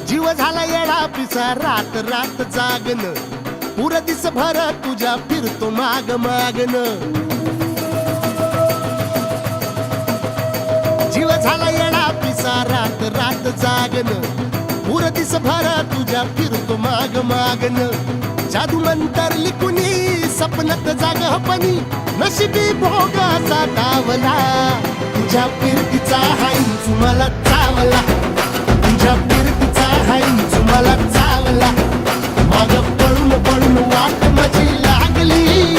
जीव झाला येडा पिसा रात रात जागन पुर दिस भर तुझ्या फिरतो माग मागन जीव झाला येडा पिसा रात रात जागन पुर दिस भर तुझ्या फिरतो माग मागन जादू मंतर लिकुनी सपनात जाग हपनी नशिबी भोगाचा डावला तुझ्या फिरतीचा हाईच मला चावला तुझ्या फिरतीचा हाईच मला चावला माग पळून पळून वाट माझी लागली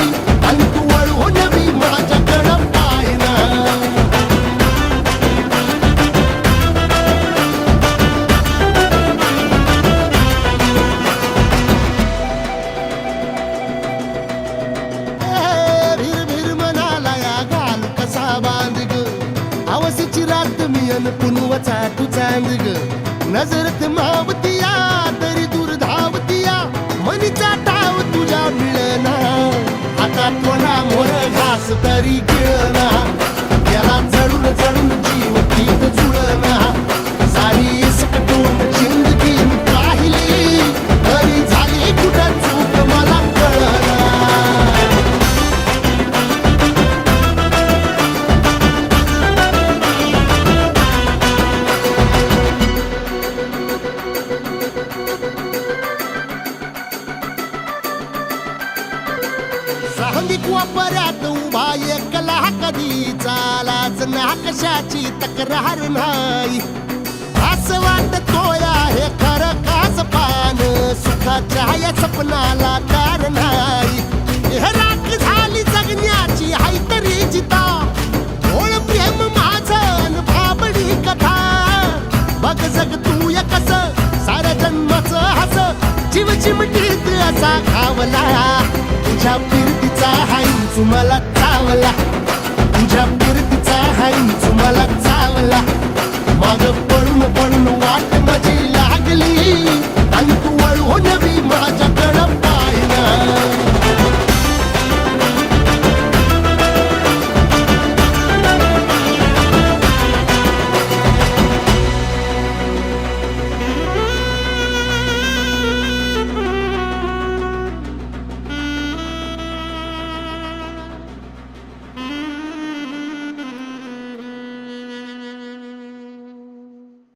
आणि तू वळून मी माझ्याकडं पाहिना भिर भिर मनाला या घाल कसा बांध ग आवसीची रात मी अन पुनवचा तू चांद ग नजरत मावतिया तरी दूर धावतिया मनीचा टाव तुझ्या मिळना आता थोडा मोर घास तरी गिळना याला चढून चढून जीव तीत जुळना सारी इसकटून जिंदगी पाहिली तरी झाली कुठं चूक मला कळना सांगिक वापऱ्यात उभा एकला कधी चालाच ना कशाची तक्रार नाही असं वाटतोय हे खरं काच पान सुखाच्या या सपनाला कार नाही हे राख झाली जगण्याची हाय तरी जिता ओळ प्रेम माझं भाबडी कथा बघ जग तू या कस साऱ्या जन्माचं हस जीव चिमटीत असा घावला तुझ्या फिरतीचा हाईच मला चावला तुझ्या फिरतीचा हाईच मला चावला माग पळून पळून